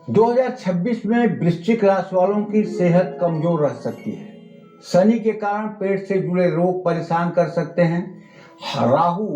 2026 में वृश्चिक राशि वालों की सेहत कमजोर रह सकती है। शनि के कारण पेट से जुड़े रोग परेशान कर सकते हैं। राहु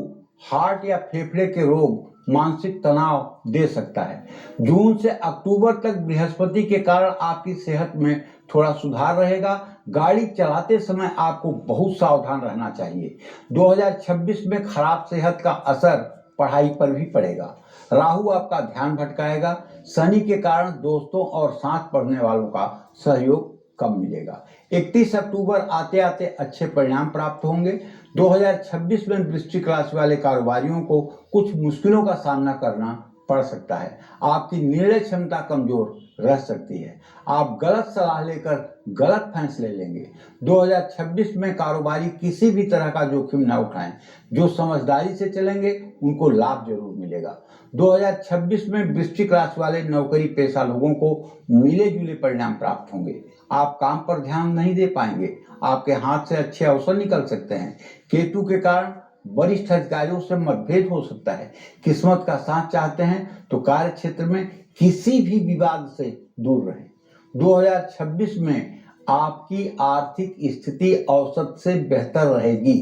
हार्ट या फेफड़े के रोग, मानसिक तनाव दे सकता है। जून से अक्टूबर तक बृहस्पति के कारण आपकी सेहत में थोड़ा सुधार रहेगा। गाड़ी चलाते समय आपको बहुत सावधान रहना चाहिए। 2026 में खराब सेहत का असर पढ़ाई पर भी पड़ेगा। राहु आपका ध्यान भटकाएगा। शनि के कारण दोस्तों और साथ पढ़ने वालों का सहयोग कम मिलेगा। 31 अक्टूबर आते आते अच्छे परिणाम प्राप्त होंगे। 2026 में वृश्चिक राशि वाले कारोबारियों को कुछ मुश्किलों का सामना करना पड़ सकता है। आपकी निर्णय क्षमता कमजोर रह सकती है। आप गलत सलाह लेकर गलत फैसले लेंगे। 2026 में कारोबारी किसी भी तरह का जोखिम न उठाएं। जो समझदारी से चलेंगे उनको लाभ जरूर मिलेगा। 2026 में वृश्चिक राशि वाले नौकरी पेशा लोगों को मिले जुले परिणाम प्राप्त होंगे। आप काम पर ध्यान नहीं दे पाएंगे। आपके हाथ से अच्छे अवसर निकल सकते हैं। केतु के कारण वरिष्ठ अधिकारियों से मतभेद हो सकता है। किस्मत का साथ चाहते हैं तो कार्य क्षेत्र में किसी भी विवाद से दूर रहें। 2026 में आपकी आर्थिक स्थिति औसत से बेहतर रहेगी।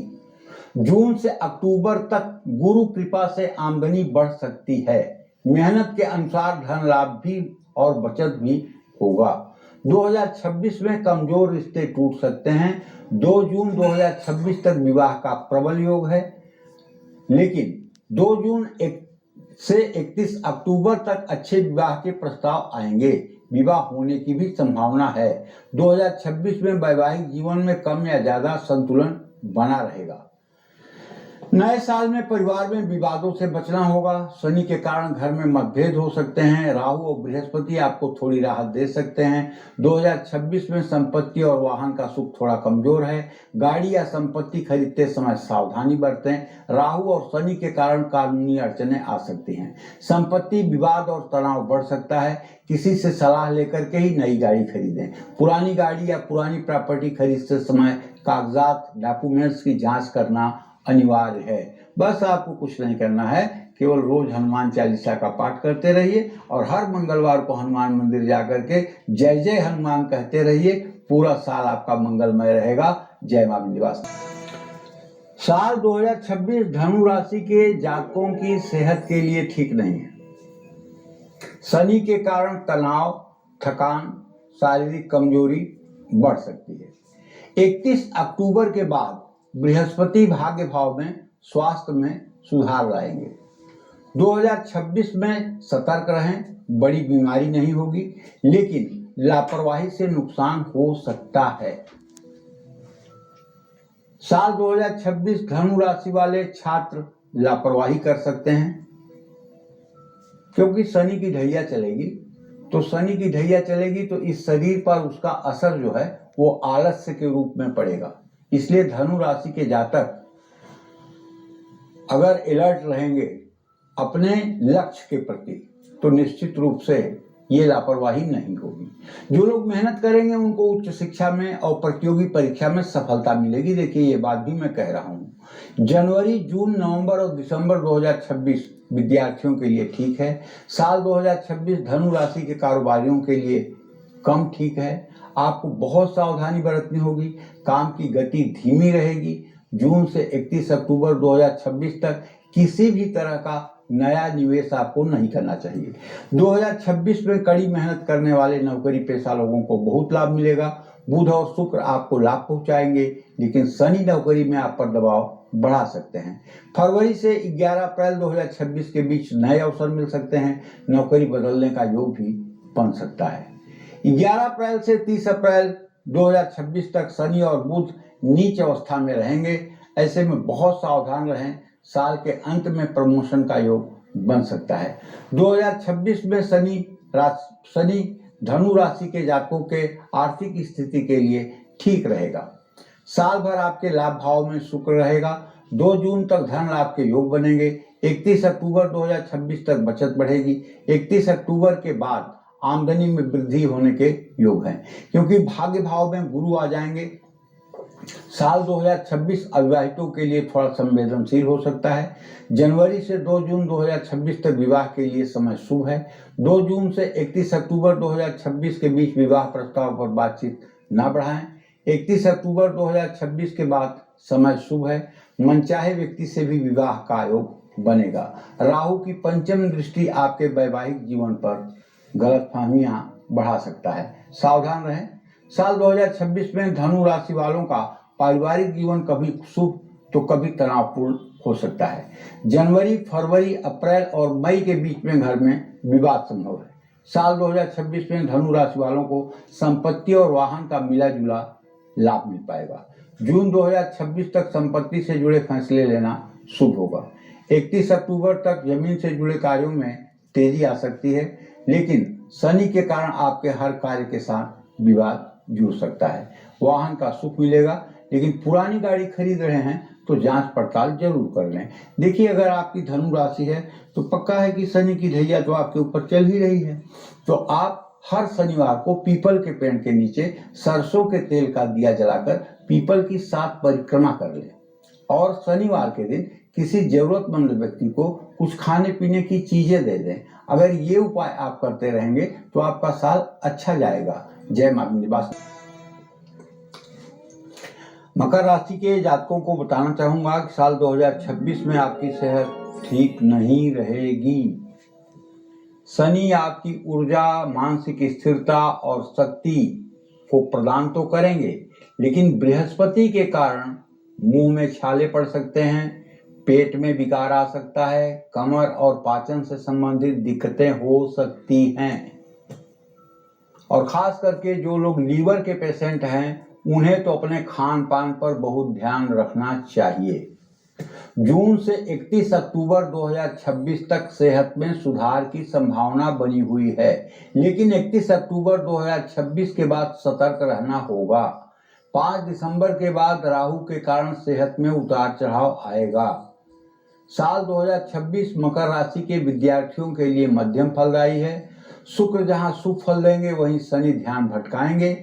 जून से अक्टूबर तक गुरु कृपा से आमदनी बढ़ सकती है। मेहनत के अनुसार धन लाभ भी और बचत भी होगा। 2026 में कमजोर रिश्ते टूट सकते हैं। 2 जून 2026 तक विवाह का प्रबल योग है, लेकिन 2 जून से 31 अक्टूबर तक अच्छे विवाह के प्रस्ताव आएंगे। विवाह होने की भी संभावना है। 2026 में वैवाहिक जीवन में कम या ज्यादा संतुलन बना रहेगा। नए साल में परिवार में विवादों से बचना होगा। शनि के कारण घर में मतभेद हो सकते हैं। राहु और बृहस्पति आपको थोड़ी राहत दे सकते हैं। 2026 में संपत्ति और वाहन का सुख थोड़ा कमजोर है। गाड़ी या संपत्ति खरीदते समय सावधानी बरतें। राहु और शनि के कारण कानूनी अड़चनें आ सकती हैं। संपत्ति विवाद और तनाव बढ़ सकता है। किसी से सलाह लेकर के ही नई गाड़ी खरीदें। पुरानी गाड़ी या पुरानी प्रॉपर्टी खरीदते समय कागजात, डॉक्यूमेंट्स की जांच करना अनिवार्य है। बस आपको कुछ नहीं करना है, केवल रोज हनुमान चालीसा का पाठ करते रहिए और हर मंगलवार को हनुमान मंदिर जाकर के जय जय हनुमान कहते रहिए। पूरा साल आपका मंगलमय रहेगा। जय मां विंध्यवासिनी। साल 2026 धनु राशि के जातकों की सेहत के लिए ठीक नहीं है। शनि के कारण तनाव, थकान, शारीरिक कमजोरी बढ़ सकती है। 31 अक्टूबर के बाद बृहस्पति भाग्य भाव में स्वास्थ्य में सुधार लाएंगे। 2026 में सतर्क रहें। बड़ी बीमारी नहीं होगी, लेकिन लापरवाही से नुकसान हो सकता है। साल 2026 धनु राशि वाले छात्र लापरवाही कर सकते हैं, क्योंकि शनि की ढैया चलेगी। तो शनि की ढैया चलेगी तो इस शरीर पर उसका असर जो है वो आलस्य के रूप में पड़ेगा। इसलिए धनु राशि के जातक अगर अलर्ट रहेंगे अपने लक्ष्य के प्रति तो निश्चित रूप से ये लापरवाही नहीं होगी। जो लोग मेहनत करेंगे उनको उच्च शिक्षा में और प्रतियोगी परीक्षा में सफलता मिलेगी। देखिए, ये बात भी मैं कह रहा हूँ। जनवरी, जून, नवंबर और दिसंबर 2026 विद्यार्थियों के लिए ठीक है। साल 2026 धनु राशि के कारोबारियों के लिए कम ठीक है। आपको बहुत सावधानी बरतनी होगी। काम की गति धीमी रहेगी। जून से 31 अक्टूबर 2026 तक किसी भी तरह का नया निवेश आपको नहीं करना चाहिए। 2026 में कड़ी मेहनत करने वाले नौकरी पेशा लोगों को बहुत लाभ मिलेगा। बुध और शुक्र आपको लाभ पहुंचाएंगे, लेकिन शनि नौकरी में आप पर दबाव बढ़ा सकते हैं। फरवरी से 11 अप्रैल 2026 के बीच नए अवसर मिल सकते हैं। नौकरी बदलने का योग भी बन सकता है। 11 अप्रैल से 30 अप्रैल 2026 तक शनि और बुध नीच अवस्था में रहेंगे। ऐसे में बहुत सावधान रहें। साल के अंत में प्रमोशन का योग बन सकता है। 2026 में शनि धनु राशि के जातकों के आर्थिक स्थिति के लिए ठीक रहेगा। साल भर आपके लाभ भाव में शुक्र रहेगा। 2 जून तक धन लाभ के योग बनेंगे। 31 अक्टूबर 2026 तक बचत बढ़ेगी। 31 अक्टूबर के बाद आमदनी में वृद्धि होने के योग हैं, क्योंकि भाग्य भाव में गुरु आ जाएंगे। साल 2026 अविवाहितों के लिए थोड़ा संवेदनशील हो सकता है। जनवरी से 2 जून 2026 तक विवाह के लिए समय शुभ है। 2 जून से 31 अक्टूबर 2026 के बीच विवाह प्रस्ताव पर बातचीत न बढ़ाएं। 31 अक्टूबर 2026 के बाद समय शुभ है। मनचाहे व्यक्ति से भी विवाह का योग बनेगा। राहु की पंचम दृष्टि आपके वैवाहिक जीवन पर गलतफहमियां बढ़ा सकता है, सावधान रहें। साल 2026 में धनु राशि वालों का पारिवारिक जीवन कभी शुभ तो कभी तनावपूर्ण हो सकता है। जनवरी, फरवरी, अप्रैल और मई के बीच में घर में विवाद संभव है। साल 2026 में धनु राशि वालों को संपत्ति और वाहन का मिला जुला लाभ मिल पाएगा। जून 2026 तक संपत्ति से जुड़े फैसले लेना शुभ होगा। 31 अक्टूबर तक जमीन से जुड़े कार्यों में तेजी आ सकती है, लेकिन शनि के कारण आपके हर कार्य के साथ विवाद जुड़ सकता है। वाहन का सुख मिलेगा, लेकिन पुरानी गाड़ी खरीद रहे हैं तो जांच पड़ताल जरूर कर लें। देखिए, अगर आपकी धनु राशि है तो पक्का है कि शनि की ढैया तो आपके ऊपर चल ही रही है, तो आप हर शनिवार को पीपल के पेड़ के नीचे सरसों के तेल का दिया जलाकर पीपल की 7 परिक्रमा कर लें और शनिवार के दिन किसी जरूरतमंद व्यक्ति को कुछ खाने पीने की चीजें दे दें। अगर ये उपाय आप करते रहेंगे तो आपका साल अच्छा जाएगा। जय मां विंध्यवासिनी। मकर राशि के जातकों को बताना चाहूंगा कि साल 2026 में आपकी सेहत ठीक नहीं रहेगी। शनि आपकी ऊर्जा, मानसिक स्थिरता और शक्ति को प्रदान तो करेंगे, लेकिन बृहस्पति के कारण मुंह में छाले पड़ सकते हैं, पेट में विकार आ सकता है, कमर और पाचन से संबंधित दिक्कतें हो सकती हैं। और खास करके जो लोग लीवर के पेशेंट हैं उन्हें तो अपने खान पान पर बहुत ध्यान रखना चाहिए। जून से 31 अक्टूबर 2026 तक सेहत में सुधार की संभावना बनी हुई है, लेकिन 31 अक्टूबर 2026 के बाद सतर्क रहना होगा। 5 दिसंबर के बाद राहु के कारण सेहत में उतार चढ़ाव आएगा। साल 2026 मकर राशि के विद्यार्थियों के लिए मध्यम फलदायी है। शुक्र जहां शुभ फल देंगे वहीं शनि ध्यान भटकाएंगे।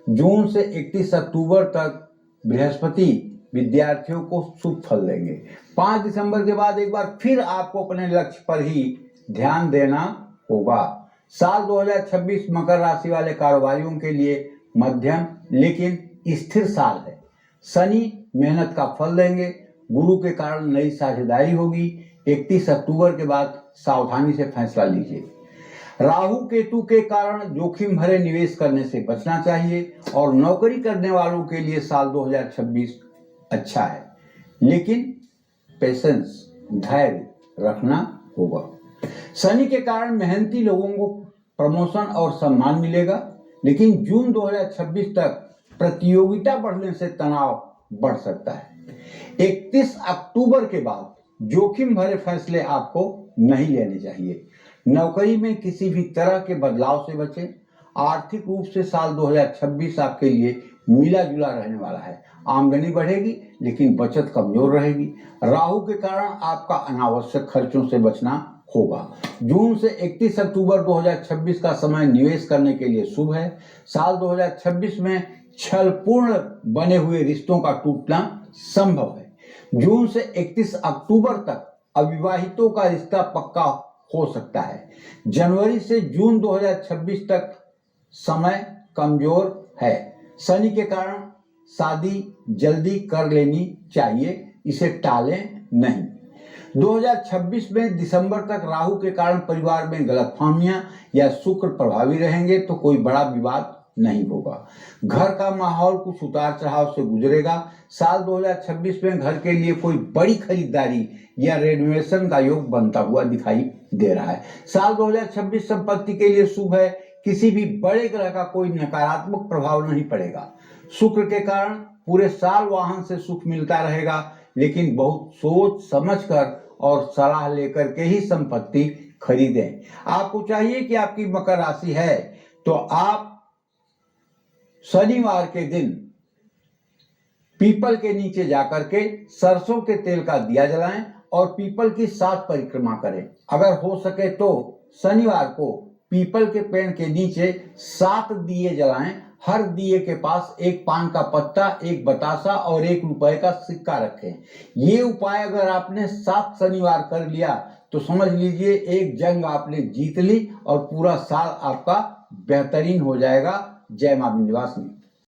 जून से 31 अक्टूबर तक बृहस्पति विद्यार्थियों को शुभ फल देंगे। 5 दिसंबर के बाद एक बार फिर आपको अपने लक्ष्य पर ही ध्यान देना होगा। साल 2026 मकर राशि वाले कारोबारियों के लिए मध्यम लेकिन स्थिर साल है। शनि मेहनत का फल देंगे। गुरु के कारण नई साझेदारी होगी। 31 अक्टूबर के बाद सावधानी से फैसला लीजिए। राहु केतु के कारण जोखिम भरे निवेश करने से बचना चाहिए और नौकरी करने वालों के लिए साल 2026 अच्छा है, लेकिन पेशेंस, धैर्य रखना होगा। शनि के कारण मेहनती लोगों को प्रमोशन और सम्मान मिलेगा, लेकिन जून 2026 तक प्रतियोगिता बढ़ने से तनाव बढ़ सकता है। 31 अक्टूबर के बाद जोखिम भरे फैसले आपको नहीं लेने चाहिए। नौकरी में किसी भी तरह के बदलाव से बचें। आर्थिक रूप से साल 2026 आपके लिए मिला जुला रहने वाला है। आमदनी बढ़ेगी लेकिन बचत कमजोर रहेगी। राहु के कारण आपका अनावश्यक खर्चों से बचना होगा। जून से 31 अक्टूबर 2026 का समय निवेश करने के लिए शुभ है। साल 2026 में छलपूर्ण बने हुए रिश्तों का टूटना संभव है। जून से 31 अक्टूबर तक अविवाहितों का रिश्ता पक्का हो सकता है। जनवरी से जून 2026 तक समय कमजोर है। शनि के कारण शादी जल्दी कर लेनी चाहिए, इसे टालें नहीं। 2026 में दिसंबर तक राहु के कारण परिवार में गलतफहमियां या शुक्र प्रभावी रहेंगे तो कोई बड़ा विवाद नहीं होगा। घर का माहौल कुछ उतार चढ़ाव से गुजरेगा। साल 2026 में घर के लिए कोई बड़ी खरीदारी या रेनोवेशन का योग बनता हुआ दिखाई दे रहा है। साल 2026 संपत्ति के लिए शुभ है। किसी भी बड़े ग्रह का कोई नकारात्मक प्रभाव नहीं पड़ेगा। शुक्र के कारण पूरे साल वाहन से सुख मिलता रहेगा, लेकिन बहुत सोच समझकर और सलाह लेकर के ही संपत्ति खरीदें। आपको चाहिए कि आपकी मकर राशि है तो आप शनिवार के दिन पीपल के नीचे जाकर के सरसों के तेल का दिया जलाएं और पीपल की 7 परिक्रमा करें। अगर हो सके तो शनिवार को पीपल के पेड़ के नीचे 7 दिए जलाएं। हर दिए के पास एक पान का पत्ता, एक बतासा और 1 रुपए का सिक्का रखें। ये उपाय अगर आपने 7 शनिवार कर लिया तो समझ लीजिए एक जंग आपने जीत ली और पूरा साल आपका बेहतरीन हो जाएगा। जय मां विंध्यवासिनी।